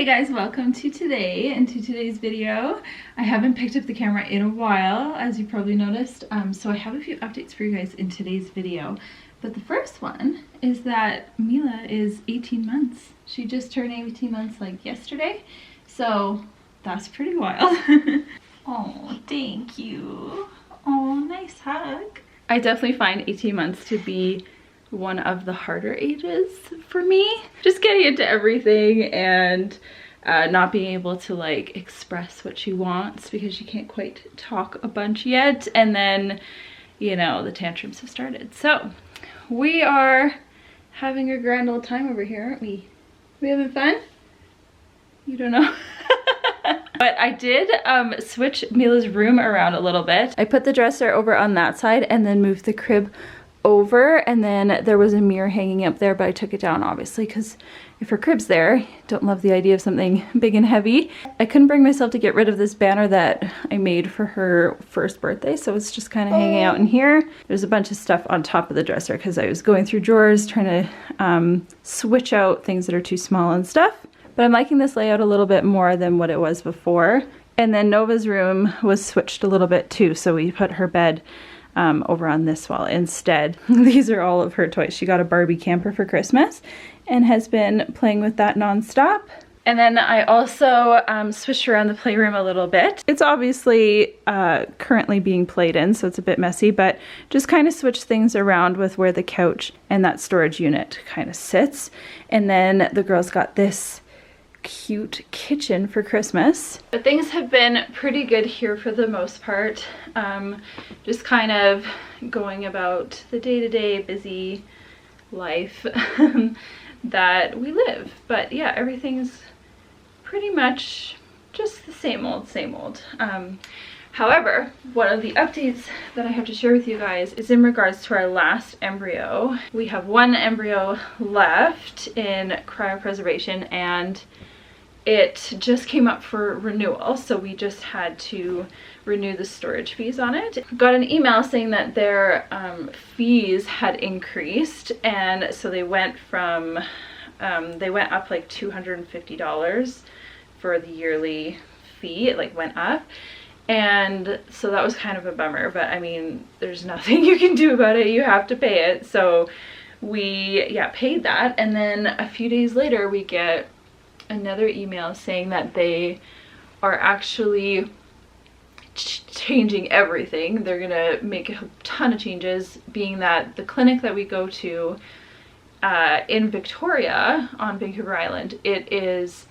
Hey guys, welcome to today and to today's video. I haven't picked up the camera in a while, as you probably noticed, so I have a few updates for you guys in today's video. But the first one is that Mila is 18 months. She just turned 18 months like yesterday, so that's pretty wild. Oh, thank you. Oh, nice hug. I definitely find 18 months to be one of the harder ages for me. Just getting into everything and not being able to like express what she wants because she can't quite talk a bunch yet. And then, you know, the tantrums have started. So we are having a grand old time over here, aren't we? We having fun? You don't know. But I did switch Mila's room around a little bit. I put the dresser over on that side and then moved the crib over, and then there was a mirror hanging up there, but I took it down obviously because if her crib's there, don't love the idea of something big and heavy. I couldn't bring myself to get rid of this banner that I made for her first birthday, so it's just kind of hanging out in here. There's a bunch of stuff on top of the dresser because I was going through drawers trying to switch out things that are too small and stuff. But I'm liking this layout a little bit more than what it was before. And then Nova's room was switched a little bit too, so we put her bed over on this wall instead. These are all of her toys. She got a Barbie camper for Christmas and has been playing with that nonstop. And then I also switched around the playroom a little bit. It's obviously currently being played in, so it's a bit messy, but just kind of switch things around with where the couch and that storage unit kind of sits. And then the girls got this cute kitchen for Christmas. But things have been pretty good here for the most part. Just kind of going about the day-to-day busy life that we live. But yeah, everything's pretty much just the same old, same old. However, one of the updates that I have to share with you guys is in regards to our last embryo. We have one embryo left in cryopreservation and it just came up for renewal, so we just had to renew the storage fees on it. Got an email saying that their fees had increased, and so they went from they went up like $250 for the yearly fee. It like went up, and so that was kind of a bummer, but I mean there's nothing you can do about it. You have to pay it. So we paid that, and then a few days later we get another email saying that they are actually changing everything. They're gonna make a ton of changes, being that the clinic that we go to in Victoria on Vancouver Island, it is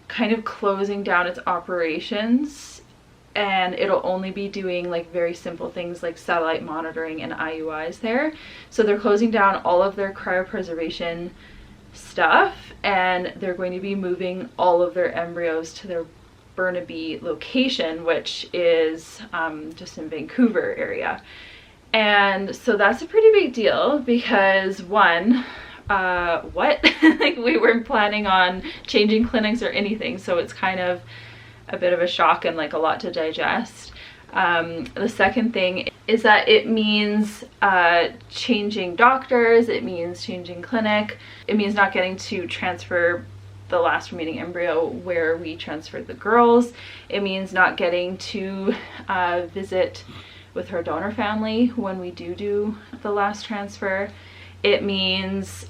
kind of closing down its operations, and it'll only be doing like very simple things like satellite monitoring and IUIs there. So they're closing down all of their cryopreservation stuff, and they're going to be moving all of their embryos to their Burnaby location, which is just in Vancouver area. And so that's a pretty big deal because one, what? Like we weren't planning on changing clinics or anything, so it's kind of a bit of a shock and like a lot to digest. The second thing is that it means changing doctors, it means changing clinic, it means not getting to transfer the last remaining embryo where we transferred the girls, it means not getting to visit with her donor family when we do the last transfer. It means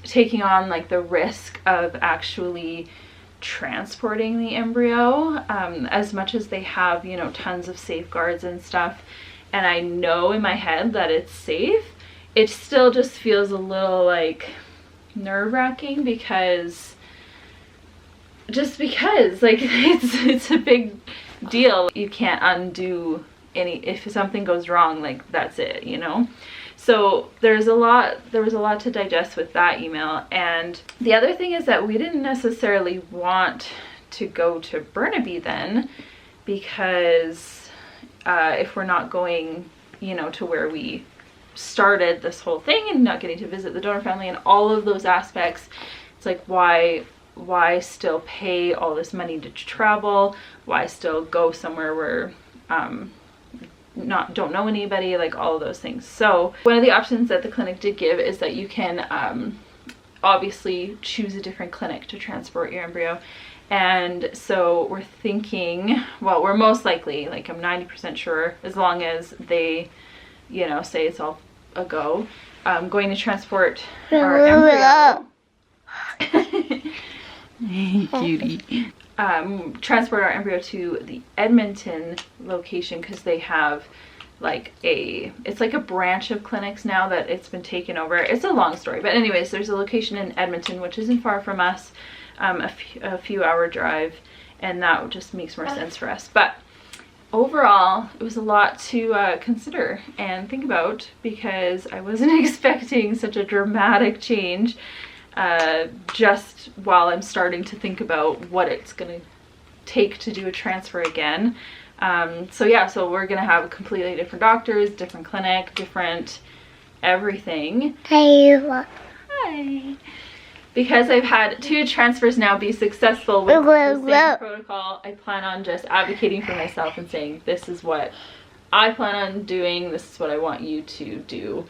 taking on like the risk of actually transporting the embryo, as much as they have, you know, tons of safeguards and stuff, and I know in my head that it's safe, it still just feels a little like nerve-wracking because like it's a big deal. You can't undo if something goes wrong, like that's it, you know. So there was a lot to digest with that email. And the other thing is that we didn't necessarily want to go to Burnaby then, because if we're not going, you know, to where we started this whole thing and not getting to visit the donor family and all of those aspects, it's like why still pay all this money to travel? Why still go somewhere where don't know anybody, like all of those things. So one of the options that the clinic did give is that you can obviously choose a different clinic to transport your embryo. And so we're thinking, well, we're most likely, like I'm 90% sure, as long as they, you know, say it's all a go, going to transport our embryo. Cutie. Transport our embryo to the Edmonton location because they have like it's like a branch of clinics now that it's been taken over. It's a long story, but anyways, there's a location in Edmonton which isn't far from us, a few hour drive, and that just makes more sense for us. But overall, it was a lot to consider and think about because I wasn't expecting such a dramatic change just while I'm starting to think about what it's gonna take to do a transfer again. So yeah, so we're gonna have completely different doctors, different clinic, different everything. Hi. Because I've had 2 transfers now be successful with the same protocol, I plan on just advocating for myself and saying, this is what I plan on doing, this is what I want you to do.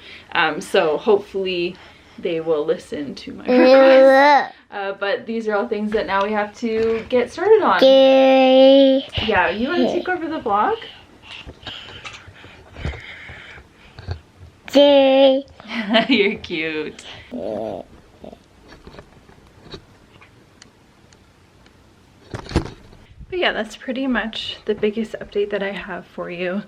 So hopefully they will listen to my request. But these are all things that now we have to get started on. Yeah, you want to take over the vlog? You're cute. But yeah, that's pretty much the biggest update that I have for you.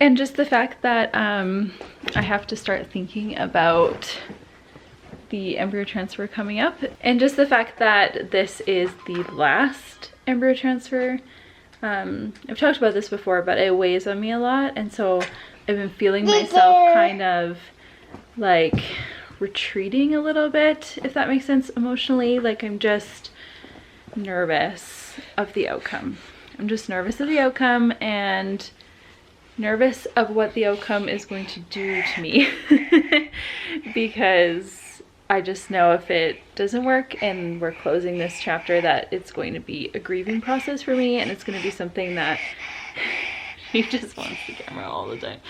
And just the fact that I have to start thinking about the embryo transfer coming up, and just the fact that this is the last embryo transfer. I've talked about this before, but it weighs on me a lot, and so I've been feeling myself kind of like retreating a little bit, if that makes sense, emotionally. Like I'm just nervous of the outcome. I'm just nervous of the outcome and nervous of what the outcome is going to do to me because I just know if it doesn't work and we're closing this chapter, that it's going to be a grieving process for me, and it's going to be something that he just wants the camera all the time.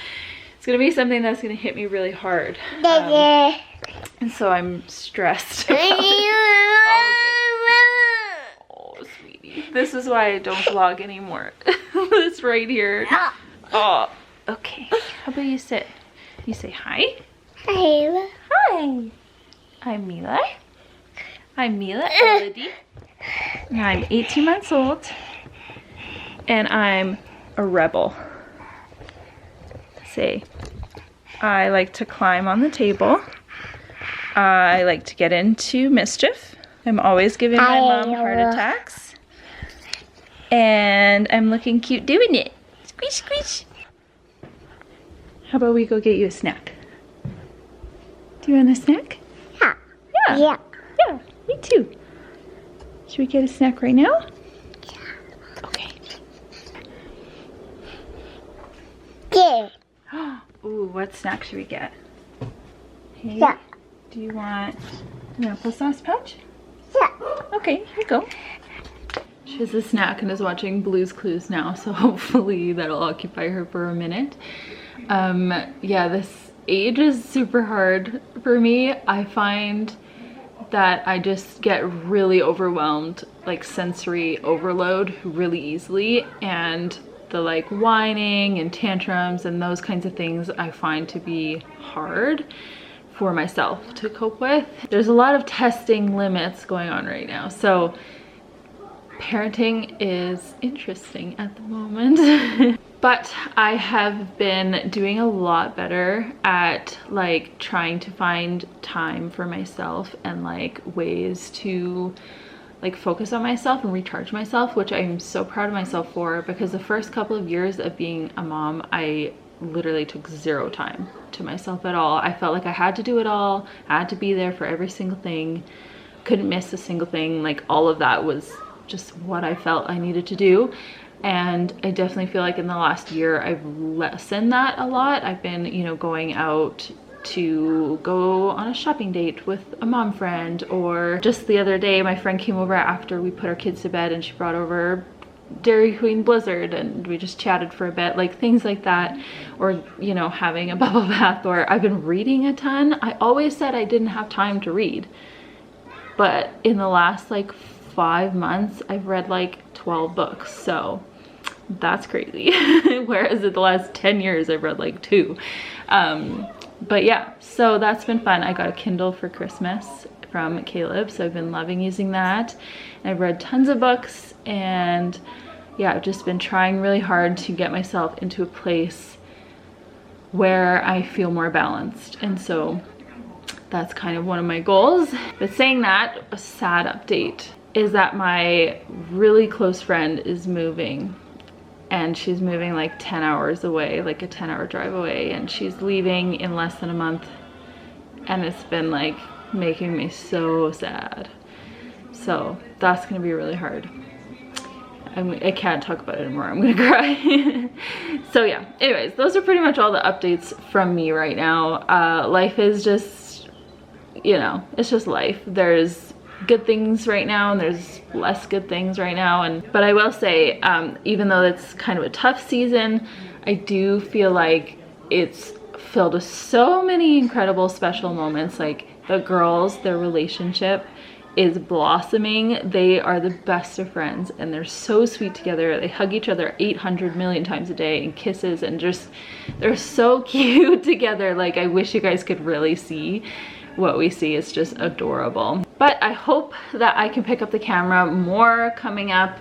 It's going to be something that's going to hit me really hard, and so I'm stressed about it. Oh, sweetie, this is why I don't vlog anymore. This right here. Oh, okay. How about you sit? You say hi. Hi. Hi. I'm Mila. I'm Mila Elodie. I'm 18 months old. And I'm a rebel. Say, I like to climb on the table. I like to get into mischief. I'm always giving my mom heart attacks. And I'm looking cute doing it. Squish, squish. How about we go get you a snack? Do you want a snack? Yeah. Yeah. Yeah. Yeah, me too. Should we get a snack right now? Yeah. Okay. Yeah. Ooh, what snack should we get? Hey, yeah. Do you want an applesauce pouch? Yeah. Okay, here you go. She has a snack and is watching Blue's Clues now, so hopefully that'll occupy her for a minute. Yeah, this age is super hard for me. I find that I just get really overwhelmed, like sensory overload really easily, and the like whining and tantrums and those kinds of things I find to be hard for myself to cope with. There's a lot of testing limits going on right now, so parenting is interesting at the moment. But I have been doing a lot better at like trying to find time for myself and like ways to like focus on myself and recharge myself, which I'm so proud of myself for, because the first couple of years of being a mom, I literally took zero time to myself at all. I felt like I had to do it all. I had to be there for every single thing. Couldn't miss a single thing. Like all of that was just what I felt I needed to do. And I definitely feel like in the last year I've lessened that a lot. I've been, you know, going out to go on a shopping date with a mom friend, or just the other day my friend came over after we put our kids to bed and she brought over Dairy Queen Blizzard and we just chatted for a bit, like things like that. Or, you know, having a bubble bath. Or I've been reading a ton. I always said I didn't have time to read, but in the last like 5 months I've read like 12 books, so that's crazy. Whereas in the last 10 years I've read like 2. But yeah, so that's been fun. I got a Kindle for Christmas from Caleb, so I've been loving using that. And I've read tons of books, and yeah, I've just been trying really hard to get myself into a place where I feel more balanced. And so that's kind of one of my goals. But saying that, a sad update is that my really close friend is moving, and she's moving like 10 hours away, like a 10-hour drive away, and she's leaving in less than a month, and it's been like making me so sad. So that's gonna be really hard. I can't talk about it anymore, I'm gonna cry. So yeah, anyways, those are pretty much all the updates from me right now. Life is just, you know, it's just life. There's good things right now and there's less good things right now, but I will say, even though it's kind of a tough season, I do feel like it's filled with so many incredible special moments. Like the girls, their relationship is blossoming. They are the best of friends and they're so sweet together. They hug each other 800 million times a day and kisses, and just they're so cute together. Like I wish you guys could really see what we see. Is just adorable. But I hope that I can pick up the camera more coming up.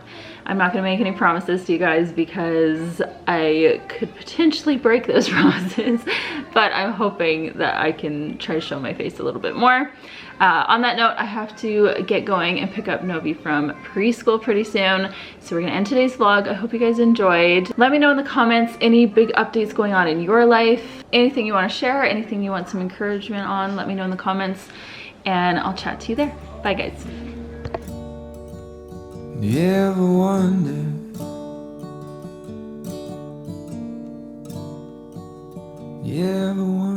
I'm not gonna make any promises to you guys because I could potentially break those promises, but I'm hoping that I can try to show my face a little bit more. On that note, I have to get going and pick up Novi from preschool pretty soon. So we're gonna end today's vlog. I hope you guys enjoyed. Let me know in the comments any big updates going on in your life, anything you wanna share, anything you want some encouragement on, let me know in the comments, and I'll chat to you there. Bye guys. You ever wonder, you ever wonder